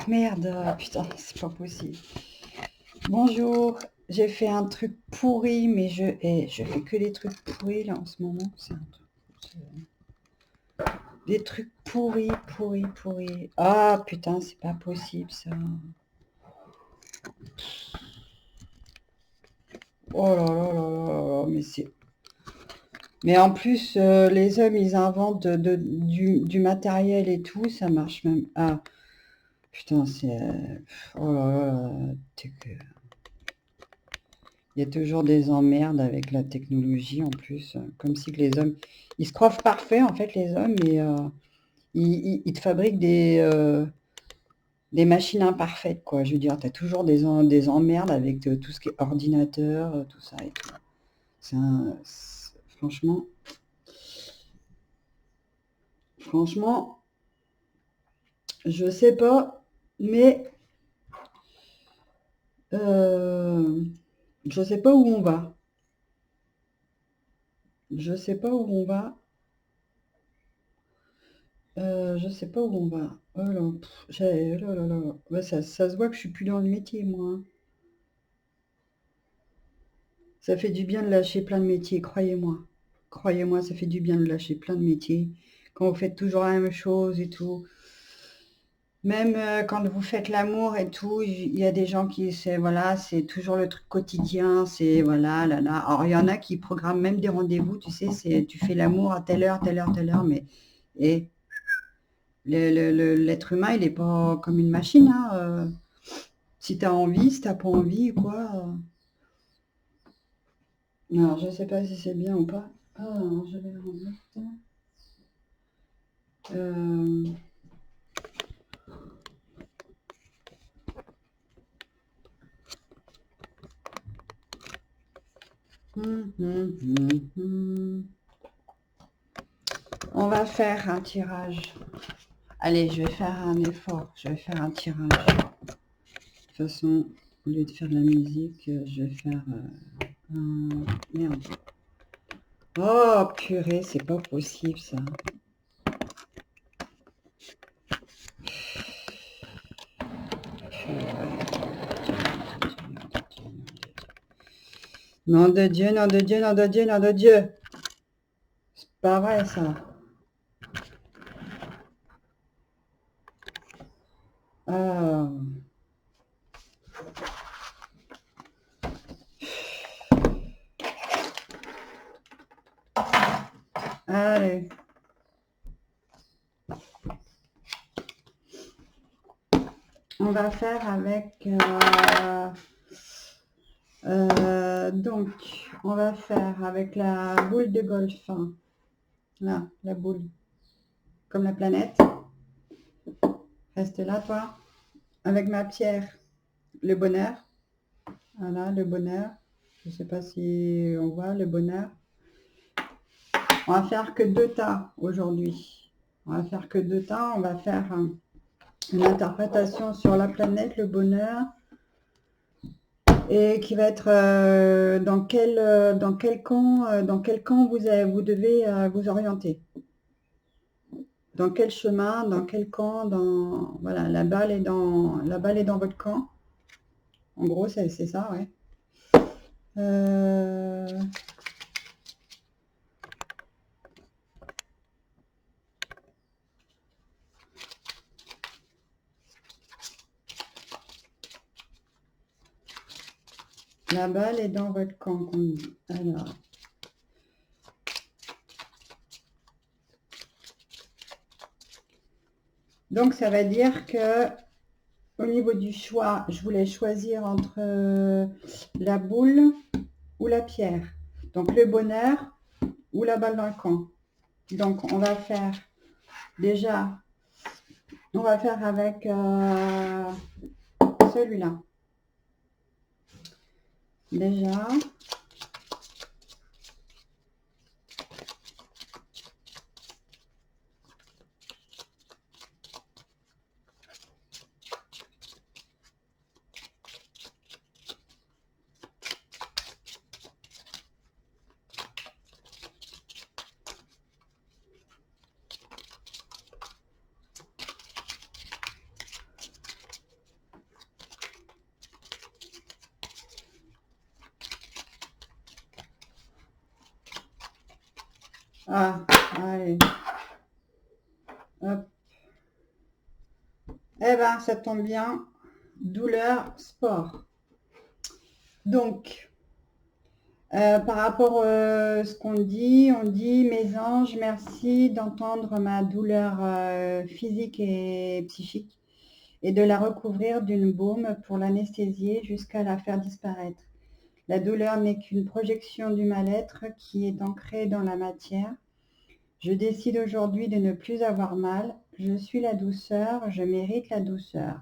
merde, putain, c'est pas possible. Bonjour, j'ai fait un truc pourri, mais je fais que des trucs pourris là en ce moment. C'est un truc, des trucs pourris, pourris, pourris. Ah putain, c'est pas possible ça. Oh là là là là là là, mais c'est. Mais en plus, les hommes, ils inventent du matériel et tout, ça marche même. Ah putain, c'est. Oh là là là, il y a toujours des emmerdes avec la technologie en plus, comme si que les hommes, ils se croient parfaits en fait les hommes, mais ils te fabriquent des machines imparfaites quoi. Je veux dire, tu as toujours des emmerdes avec tout ce qui est ordinateur, tout ça et tout. Franchement, franchement, je sais pas, mais euh, je sais pas où on va. Je sais pas où on va. Je sais pas où on va. Oh là, oh là là là. Ouais, ça se voit que je suis plus dans le métier, moi, hein. Ça fait du bien de lâcher plein de métiers, croyez-moi. Croyez-moi, ça fait du bien de lâcher plein de métiers. Quand vous faites toujours la même chose et tout. Même quand vous faites l'amour et tout, il y a des gens qui, c'est voilà, c'est toujours le truc quotidien, c'est voilà, là, là. Alors il y en a qui programment même des rendez-vous, tu sais, c'est tu fais l'amour à telle heure, telle heure, telle heure, mais et l'être humain, il n'est pas comme une machine, hein. Si tu as envie, si tu pas envie, quoi. Non, je sais pas si c'est bien ou pas. Ah, alors, je vais le remettre. Euh, On va faire un tirage. Allez, je vais faire un effort. Je vais faire un tirage. De toute façon, au lieu de faire de la musique, je vais faire un... Merde. Oh, purée, c'est pas possible, ça. Nom de Dieu, nom de Dieu, nom de Dieu, nom de Dieu. C'est pas vrai, ça. Ah. Allez. On va faire avec... donc, on va faire avec la boule de golf, hein. Là, la boule. Comme la planète. Reste là, toi. Avec ma pierre, le bonheur. Voilà, le bonheur. Je ne sais pas si on voit le bonheur. On va faire que 2 tas aujourd'hui. On va faire que 2 tas. On va faire une interprétation sur la planète, le bonheur. Et qui va être dans quel camp vous devez vous orienter. Dans quel chemin, dans quel camp, voilà, la balle est dans votre camp. En gros, c'est ça, ouais. La balle est dans votre camp, qu'on dit. Alors. Donc, ça va dire que au niveau du choix, je voulais choisir entre la boule ou la pierre. Donc, le bonheur ou la balle dans le camp. Donc, on va faire déjà, on va faire avec celui-là. Déjà. Ah, allez. Hop. Eh ben, ça tombe bien. Douleur, sport. Donc, par rapport à ce qu'on dit, on dit, mes anges, merci d'entendre ma douleur physique et psychique et de la recouvrir d'une baume pour l'anesthésier jusqu'à la faire disparaître. La douleur n'est qu'une projection du mal-être qui est ancré dans la matière. Je décide aujourd'hui de ne plus avoir mal. Je suis la douceur, je mérite la douceur.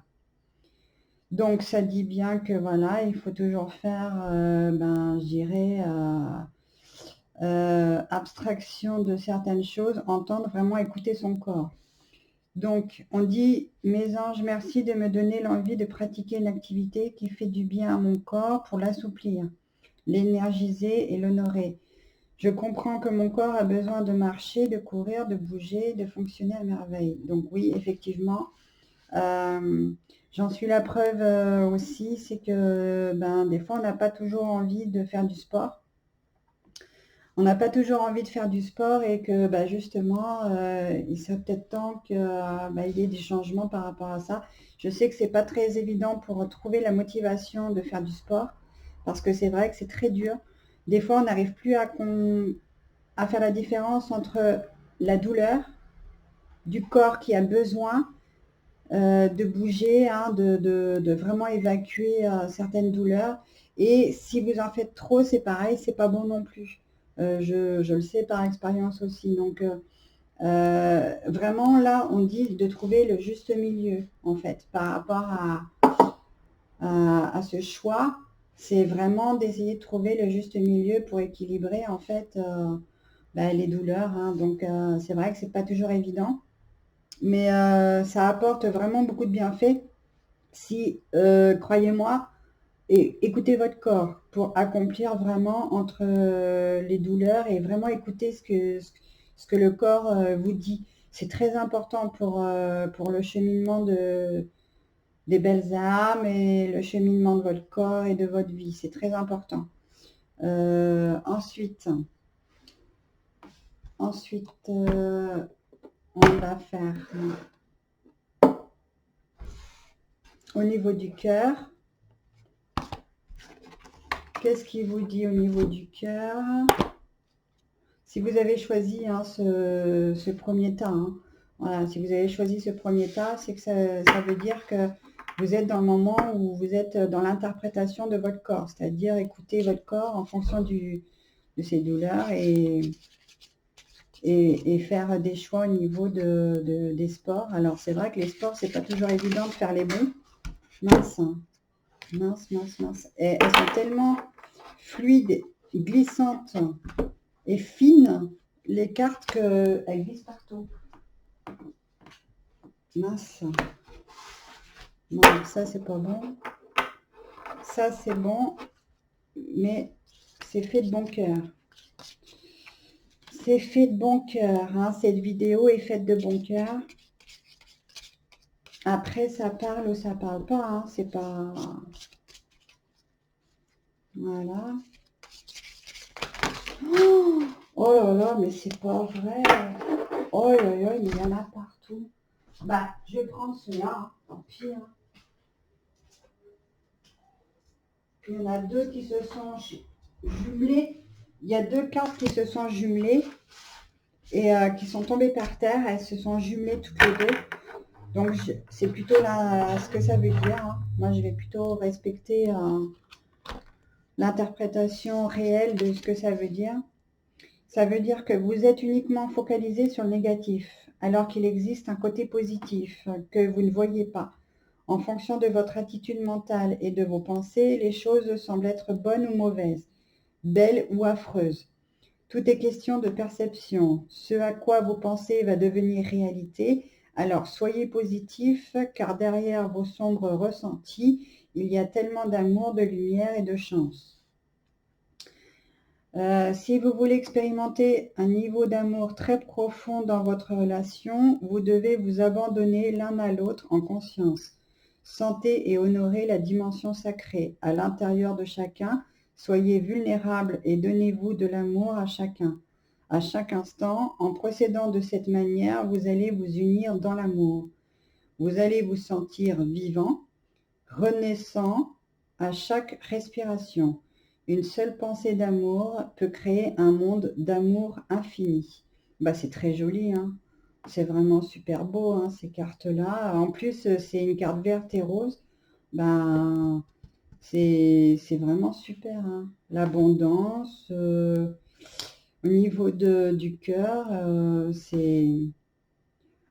Donc ça dit bien que voilà, il faut toujours faire, je dirais, abstraction de certaines choses, entendre vraiment écouter son corps. Donc on dit, mes anges, merci de me donner l'envie de pratiquer une activité qui fait du bien à mon corps pour l'assouplir, l'énergiser et l'honorer. Je comprends que mon corps a besoin de marcher, de courir, de bouger, de fonctionner à merveille. Donc oui, effectivement, j'en suis la preuve aussi, c'est que des fois, on n'a pas toujours envie de faire du sport. On n'a pas toujours envie de faire du sport et que justement, il serait peut-être temps qu'il y ait des changements par rapport à ça. Je sais que c'est pas très évident pour trouver la motivation de faire du sport parce que c'est vrai que c'est très dur. Des fois, on n'arrive plus à faire la différence entre la douleur du corps qui a besoin de bouger, hein, de vraiment évacuer certaines douleurs. Et si vous en faites trop, c'est pareil, c'est pas bon non plus. Je le sais par expérience aussi. Donc vraiment là, on dit de trouver le juste milieu en fait par rapport à ce choix. C'est vraiment d'essayer de trouver le juste milieu pour équilibrer en fait les douleurs. Hein. Donc c'est vrai que c'est pas toujours évident, mais ça apporte vraiment beaucoup de bienfaits si, croyez-moi, écoutez votre corps pour accomplir vraiment entre les douleurs et vraiment écouter ce que le corps vous dit. C'est très important pour le cheminement des belles âmes et le cheminement de votre corps et de votre vie. C'est très important. Ensuite, on va faire au niveau du cœur. Qu'est-ce qu'il vous dit au niveau du cœur? Si vous avez choisi ce premier tas, voilà, si vous avez choisi ce premier tas, c'est que ça veut dire que vous êtes dans le moment où vous êtes dans l'interprétation de votre corps, c'est-à-dire écouter votre corps en fonction de ses douleurs et faire des choix au niveau des sports. Alors c'est vrai que les sports, c'est pas toujours évident de faire les bons. Mince, mince, mince, mince. Et elles sont tellement fluides, glissantes et fines, les cartes, qu'elles glissent partout. Mince. Non, ça c'est pas bon. Ça c'est bon, mais c'est fait de bon cœur. C'est fait de bon cœur, hein. Cette vidéo est faite de bon cœur. Après, ça parle ou ça parle pas, hein. C'est pas... Voilà. Oh là là, mais c'est pas vrai. Oh là là, il y en a partout. Je vais prendre celui-là, hein. Tant pis. Hein. Il y en a deux qui se sont jumelées. Il y a deux cartes qui se sont jumelées et qui sont tombées par terre. Elles se sont jumelées toutes les deux. Donc, c'est plutôt ce que ça veut dire. Hein. Moi, je vais plutôt respecter l'interprétation réelle de ce que ça veut dire. Ça veut dire que vous êtes uniquement focalisé sur le négatif, alors qu'il existe un côté positif que vous ne voyez pas. En fonction de votre attitude mentale et de vos pensées, les choses semblent être bonnes ou mauvaises, belles ou affreuses. Tout est question de perception. Ce à quoi vous pensez va devenir réalité. Alors soyez positif, car derrière vos sombres ressentis, il y a tellement d'amour, de lumière et de chance. Si vous voulez expérimenter un niveau d'amour très profond dans votre relation, vous devez vous abandonner l'un à l'autre en conscience. Sentez et honorez la dimension sacrée à l'intérieur de chacun. Soyez vulnérables et donnez-vous de l'amour à chacun. à chaque instant. En procédant de cette manière, vous allez vous unir dans l'amour. Vous allez vous sentir vivant, renaissant à chaque respiration. Une seule pensée d'amour peut créer un monde d'amour infini. Bah, c'est très joli, hein. C'est vraiment super beau, hein, ces cartes-là. En plus, c'est une carte verte et rose. Ben, c'est vraiment super, hein. L'abondance, au niveau du cœur,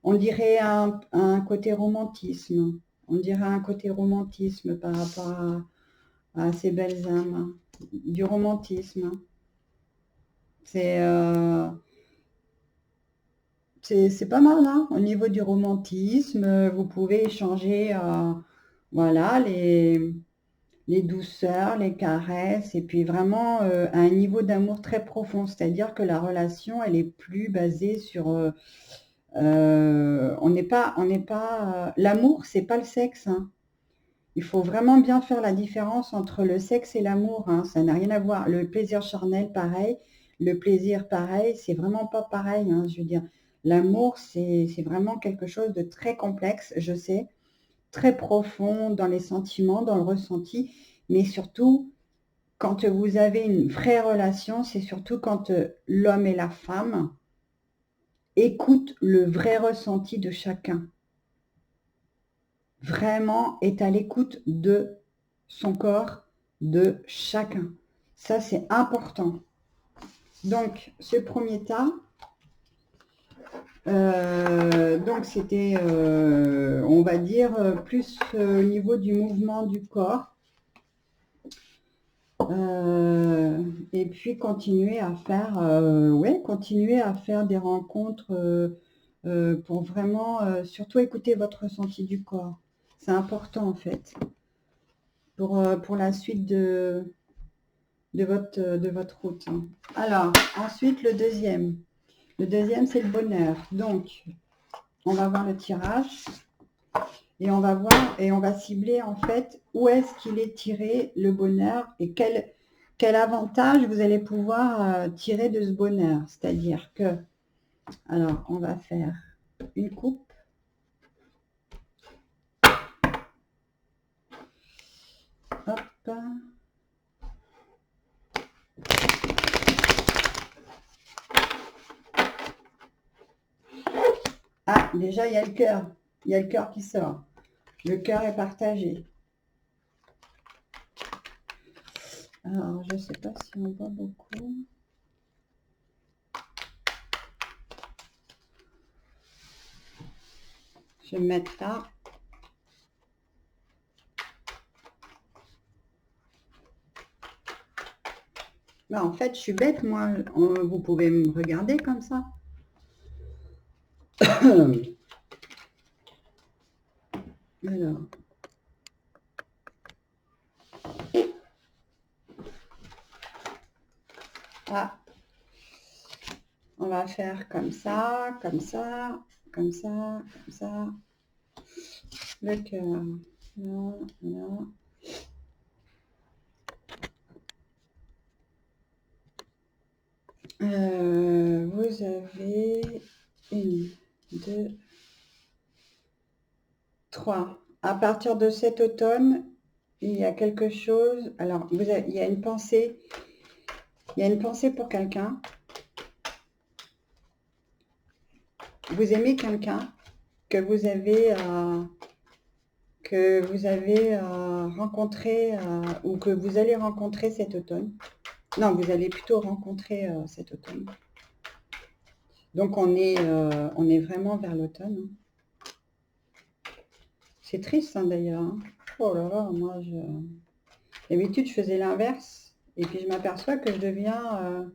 on dirait un côté romantisme. On dirait un côté romantisme par rapport à ces belles âmes. Du romantisme. C'est c'est pas mal, hein. Au niveau du romantisme, vous pouvez échanger voilà, les douceurs, les caresses, et puis vraiment à un niveau d'amour très profond. C'est-à-dire que la relation, elle est plus basée sur... l'amour, c'est pas le sexe, hein. Il faut vraiment bien faire la différence entre le sexe et l'amour, hein. Ça n'a rien à voir. Le plaisir charnel, pareil. Le plaisir, pareil. C'est vraiment pas pareil, hein. Je veux dire, l'amour, c'est vraiment quelque chose de très complexe, je sais, très profond dans les sentiments, dans le ressenti, mais surtout, quand vous avez une vraie relation, c'est surtout quand l'homme et la femme écoutent le vrai ressenti de chacun. Vraiment est à l'écoute de son corps, de chacun. Ça, c'est important. Donc, ce premier tas, donc c'était, on va dire, plus au niveau du mouvement du corps. Et puis continuer à faire, continuer à faire des rencontres pour vraiment, surtout écouter votre ressenti du corps. C'est important en fait pour la suite de votre route. Alors, ensuite le deuxième. Le deuxième, c'est le bonheur. Donc, on va voir le tirage et on va voir et on va cibler en fait où est-ce qu'il est tiré le bonheur et quel avantage vous allez pouvoir tirer de ce bonheur. C'est-à-dire que, alors, on va faire une coupe. Hop. Ah, déjà, il y a le cœur. Il y a le cœur qui sort. Le cœur est partagé. Alors, je ne sais pas si on voit beaucoup. Je vais me mettre là. Bah, en fait, je suis bête, moi. Vous pouvez me regarder comme ça. Alors. Ah. On va faire comme ça, comme ça, comme ça, comme ça. Le cœur. Là, là. Vous avez 1, 2, 3. À partir de cet automne, il y a quelque chose. Alors, il y a une pensée. Il y a une pensée pour quelqu'un. Vous aimez quelqu'un que vous avez rencontré ou que vous allez rencontrer cet automne. Non, vous allez plutôt rencontrer cet automne. Donc on est vraiment vers l'automne. Hein. C'est triste hein, d'ailleurs. Hein. Oh là là, moi d'habitude je faisais l'inverse. Et puis je m'aperçois que je deviens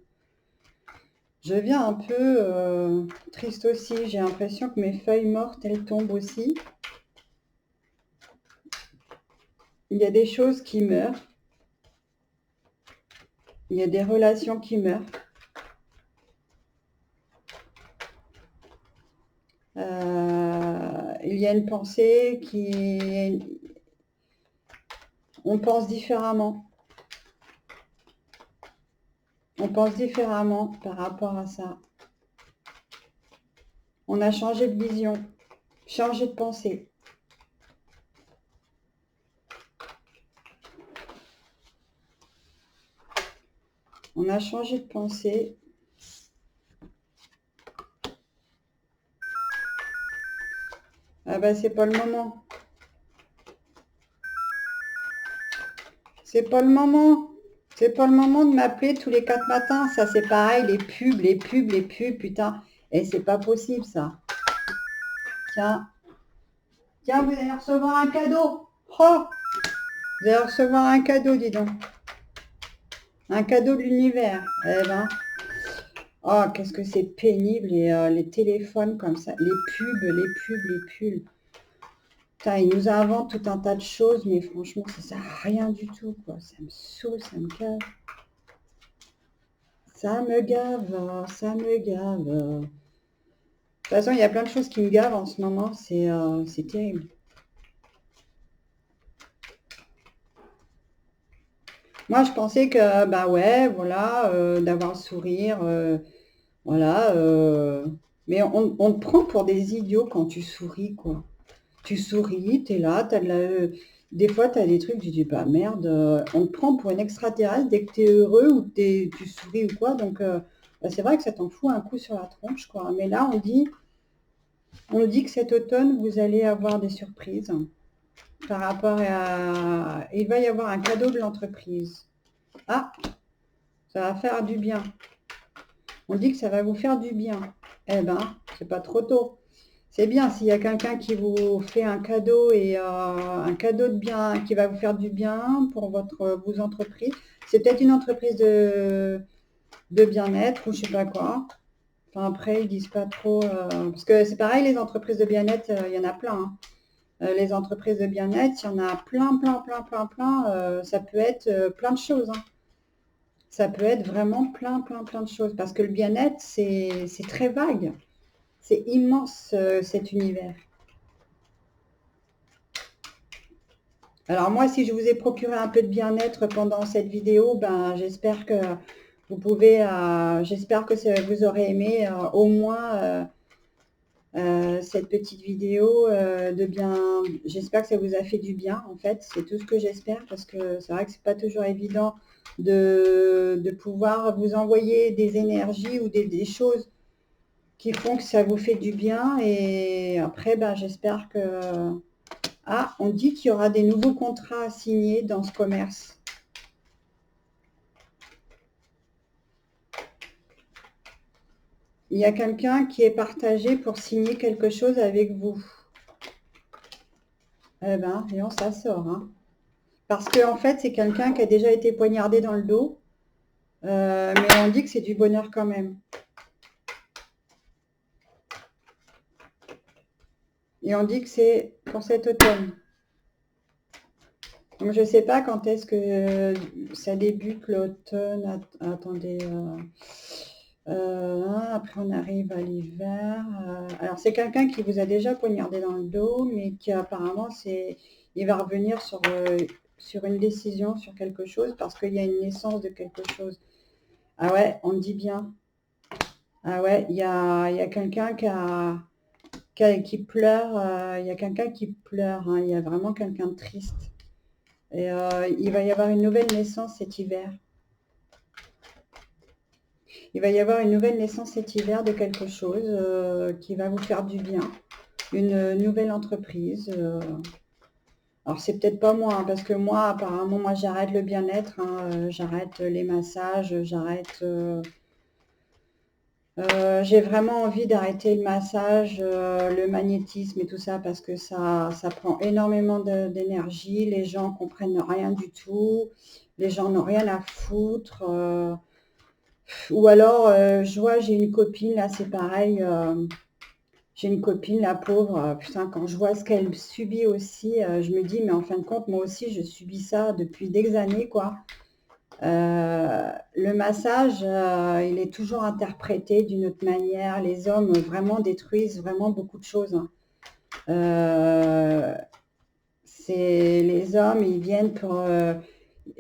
un peu triste aussi. J'ai l'impression que mes feuilles mortes, elles tombent aussi. Il y a des choses qui meurent. Il y a des relations qui meurent. Il y a une pensée on pense différemment. On pense différemment par rapport à ça. On a changé de vision, changé de pensée. On a changé de pensée. Ah bah c'est pas le moment. C'est pas le moment. C'est pas le moment de m'appeler tous les 4 matins. Ça c'est pareil, les pubs, les pubs, les pubs, putain. Et c'est pas possible ça. Tiens. Tiens, vous allez recevoir un cadeau. Oh, vous allez recevoir un cadeau, dis donc. Un cadeau de l'univers. Eh ben. Oh, qu'est-ce que c'est pénible, les téléphones comme ça. Les pubs, les pubs, les pubs. Putain, ils nous inventent tout un tas de choses, mais franchement, ça sert à rien du tout, quoi. Ça me saoule, ça me gave. Ça me gave, ça me gave. De toute façon, il y a plein de choses qui me gavent en ce moment. C'est terrible. Moi, je pensais que, bah ouais, voilà, d'avoir le sourire, voilà. Mais on te prend pour des idiots quand tu souris, quoi. Tu souris, t'es là, t'as de la... Des fois, t'as des trucs, tu dis, bah merde, on te prend pour une extraterrestre dès que t'es heureux ou que tu souris ou quoi. Donc, bah, c'est vrai que ça t'en fout un coup sur la tronche, quoi. Mais là, on dit que cet automne, vous allez avoir des surprises par rapport à... Il va y avoir un cadeau de l'entreprise. Ah, ça va faire du bien. On dit que ça va vous faire du bien. Eh ben, c'est pas trop tôt. C'est bien s'il y a quelqu'un qui vous fait un cadeau et un cadeau de bien qui va vous faire du bien pour vos entreprises. C'est peut-être une entreprise de bien-être ou je sais pas quoi. Enfin après ils disent pas trop parce que c'est pareil les entreprises de bien-être il y en a plein. Hein. Les entreprises de bien-être il y en a plein plein plein plein plein. Ça peut être plein de choses. Hein. Ça peut être vraiment plein plein plein de choses parce que le bien-être c'est très vague. C'est immense cet univers. Alors moi, si je vous ai procuré un peu de bien-être pendant cette vidéo, ben j'espère que vous pouvez, j'espère que vous aurez aimé au moins cette petite vidéo de bien. J'espère que ça vous a fait du bien. En fait, c'est tout ce que j'espère parce que c'est vrai que c'est pas toujours évident de pouvoir vous envoyer des énergies ou des choses qui font que ça vous fait du bien. Et après, ben j'espère que ah, on dit qu'il y aura des nouveaux contrats à signer dans ce commerce. Il y a quelqu'un qui est partagé pour signer quelque chose avec vous. Eh ben, et ça sort. Hein. Parce qu'en fait, c'est quelqu'un qui a déjà été poignardé dans le dos. Mais on dit que c'est du bonheur quand même. Et on dit que c'est pour cet automne. Donc, je ne sais pas quand est-ce que ça débute l'automne. Attendez. Après, on arrive à l'hiver. Alors, c'est quelqu'un qui vous a déjà poignardé dans le dos, mais qui apparemment, il va revenir sur une décision, sur quelque chose, parce qu'il y a une naissance de quelque chose. Ah ouais, on dit bien. Ah ouais, il y a quelqu'un qui pleure. Il y a quelqu'un qui pleure. Hein, il y a vraiment quelqu'un de triste. Et il va y avoir une nouvelle naissance cet hiver. Il va y avoir une nouvelle naissance cet hiver de quelque chose qui va vous faire du bien. Une nouvelle entreprise. Alors, c'est peut-être pas moi, hein, parce que moi, apparemment, moi, j'arrête le bien-être. Hein, j'arrête les massages, j'arrête... j'ai vraiment envie d'arrêter le massage, le magnétisme et tout ça, parce que ça prend énormément d'énergie. Les gens comprennent rien du tout. Les gens n'ont rien à foutre. Ou alors, j'ai une copine, là, c'est pareil. J'ai une copine, la pauvre, putain, quand je vois ce qu'elle subit aussi, je me dis, mais en fin de compte, moi aussi, je subis ça depuis des années, quoi. Le massage, il est toujours interprété d'une autre manière. Les hommes vraiment détruisent vraiment beaucoup de choses. Hein. Les hommes, ils viennent pour...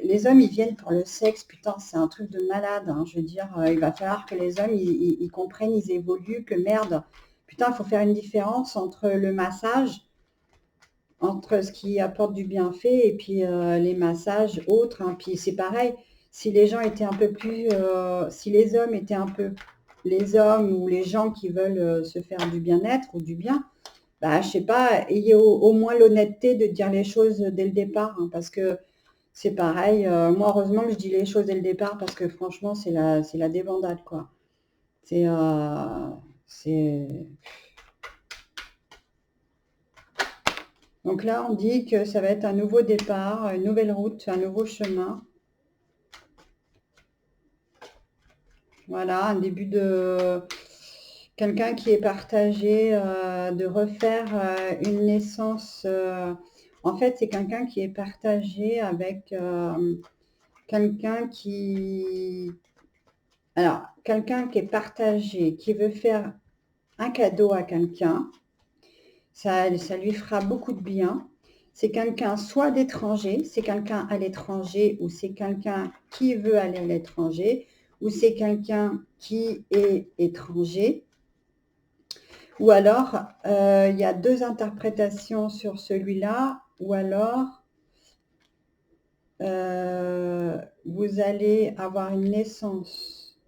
les hommes, ils viennent pour le sexe. Putain, c'est un truc de malade, hein. Je veux dire, il va falloir que les hommes, ils comprennent, ils évoluent, que merde. Putain, il faut faire une différence entre le massage, entre ce qui apporte du bienfait et puis les massages autres, hein. Puis c'est pareil, si les gens étaient un peu plus, si les hommes étaient un peu, les hommes ou les gens qui veulent se faire du bien-être ou du bien, bah, je sais pas, ayez au moins l'honnêteté de dire les choses dès le départ, hein, parce que c'est pareil. Moi, heureusement que je dis les choses dès le départ parce que franchement, c'est la débandade, quoi. C'est, c'est... Donc là, on dit que ça va être un nouveau départ, une nouvelle route, un nouveau chemin. Voilà, un début de quelqu'un qui est partagé, de refaire une naissance. En fait, c'est quelqu'un qui est partagé avec quelqu'un qui... Alors, quelqu'un qui est partagé, qui veut faire un cadeau à quelqu'un, ça lui fera beaucoup de bien. C'est quelqu'un soit d'étranger, c'est quelqu'un à l'étranger ou c'est quelqu'un qui veut aller à l'étranger ou c'est quelqu'un qui est étranger. Ou alors, il y a deux interprétations sur celui-là, ou alors vous allez avoir une naissance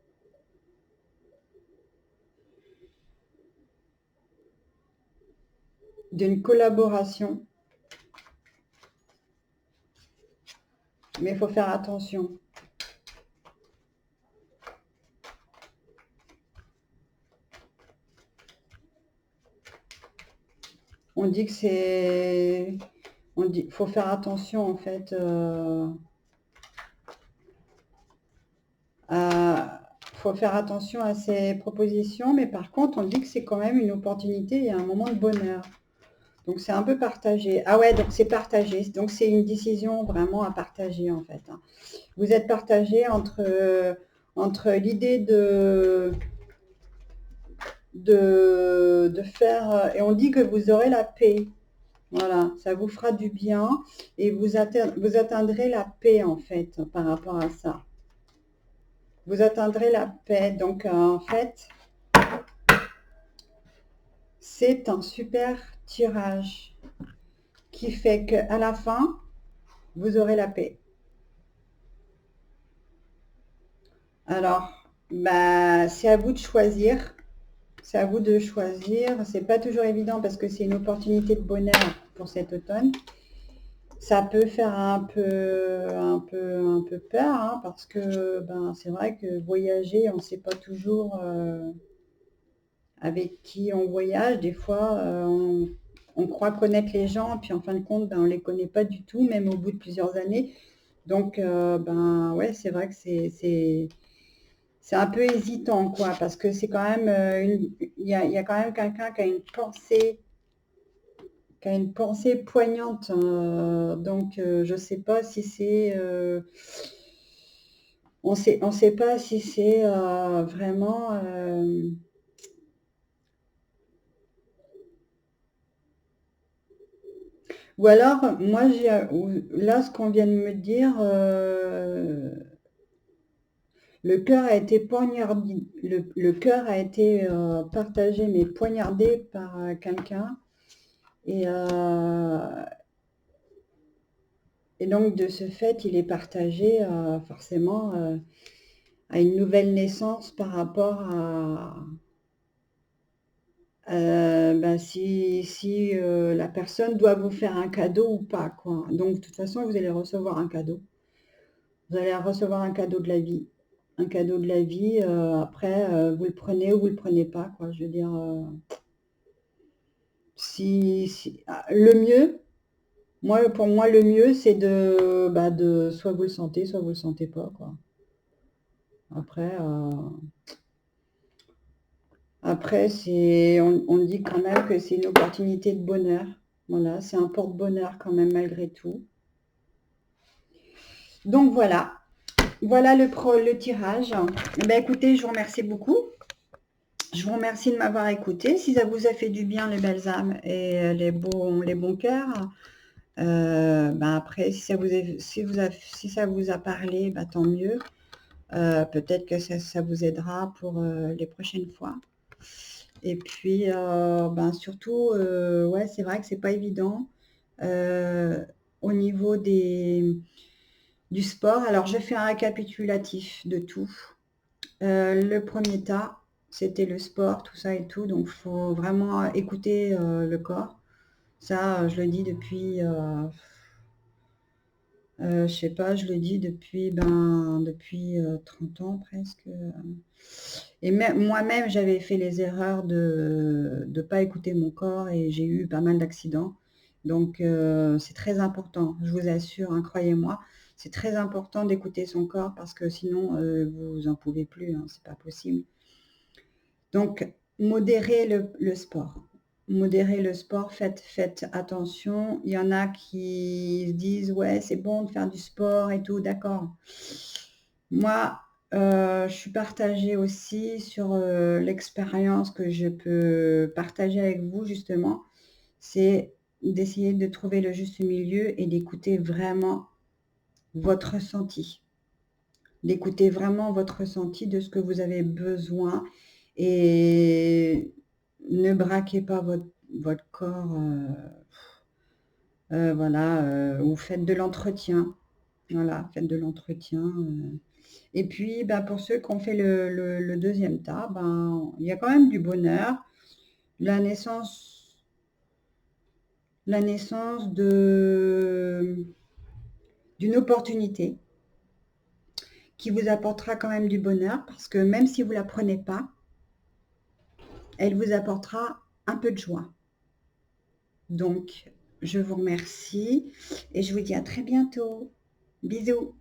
d'une collaboration, mais il faut faire attention. On dit que c'est... On dit, faut faire attention en fait. Faut faire attention à ces propositions, mais par contre, on dit que c'est quand même une opportunité et un moment de bonheur. Donc c'est un peu partagé. Ah ouais, donc c'est partagé. Donc c'est une décision vraiment à partager en fait, hein. Vous êtes partagé entre l'idée de faire... Et on dit que vous aurez la paix. Voilà, ça vous fera du bien et vous atteindrez la paix en fait par rapport à ça. Vous atteindrez la paix. Donc en fait, c'est un super tirage qui fait qu'à la fin, vous aurez la paix. Alors, bah, c'est à vous de choisir. C'est à vous de choisir. C'est pas toujours évident parce que c'est une opportunité de bonheur pour cet automne. Ça peut faire un peu peur, hein, parce que ben, c'est vrai que voyager, on ne sait pas toujours avec qui on voyage. Des fois, on croit connaître les gens, puis en fin de compte, ben, on ne les connaît pas du tout, même au bout de plusieurs années. Donc, ben ouais, c'est vrai que c'est un peu hésitant, quoi, parce que c'est quand même il y a quand même quelqu'un qui a une pensée poignante, donc je sais pas si c'est on sait pas si c'est vraiment ou alors moi j'ai là ce qu'on vient de me dire, le cœur a été poignardé, le cœur a été partagé mais poignardé par quelqu'un et, et donc de ce fait il est partagé forcément à une nouvelle naissance par rapport à ben, si la personne doit vous faire un cadeau ou pas, quoi. Donc de toute façon vous allez recevoir un cadeau. Vous allez recevoir un cadeau de la vie. Un cadeau de la vie, après vous le prenez ou vous le prenez pas, quoi. Je veux dire, le mieux, pour moi le mieux c'est de soit vous le sentez, soit vous le sentez pas, quoi. Après, on dit quand même que c'est une opportunité de bonheur. Voilà, c'est un porte-bonheur quand même malgré tout. Donc voilà, voilà le tirage. Eh bien, écoutez, je vous remercie beaucoup. Je vous remercie de m'avoir écouté. Si ça vous a fait du bien, les belles âmes et les bons cœurs, Après, si ça vous a parlé, tant mieux. Peut-être que ça vous aidera pour les prochaines fois. Et puis, surtout, ouais, c'est vrai que c'est pas évident au niveau du sport. Alors, je fais un récapitulatif de tout. Le premier tas, c'était le sport, tout ça et tout. Donc, il faut vraiment écouter le corps. Ça, je le dis depuis, je sais pas, je le dis depuis 30 ans presque. Et moi-même, j'avais fait les erreurs de ne pas écouter mon corps et j'ai eu pas mal d'accidents. Donc, c'est très important, je vous assure, hein, croyez-moi, c'est très important d'écouter son corps parce que sinon, vous en pouvez plus, hein, c'est pas possible. Donc, modérer le sport. Modérer le sport, faites attention. Il y en a qui se disent, ouais, c'est bon de faire du sport et tout, d'accord. Moi, je suis partagée aussi sur l'expérience que je peux partager avec vous, justement. C'est d'essayer de trouver le juste milieu et d'écouter vraiment votre ressenti. D'écouter vraiment votre ressenti de ce que vous avez besoin et ne braquez pas votre corps, voilà, ou faites de l'entretien. Voilà, faites de l'entretien. Et puis, pour ceux qui ont fait le deuxième tas, il y a quand même du bonheur. La naissance, la naissance d'une opportunité qui vous apportera quand même du bonheur parce que même si vous ne la prenez pas, elle vous apportera un peu de joie. Donc, je vous remercie et je vous dis à très bientôt. Bisous.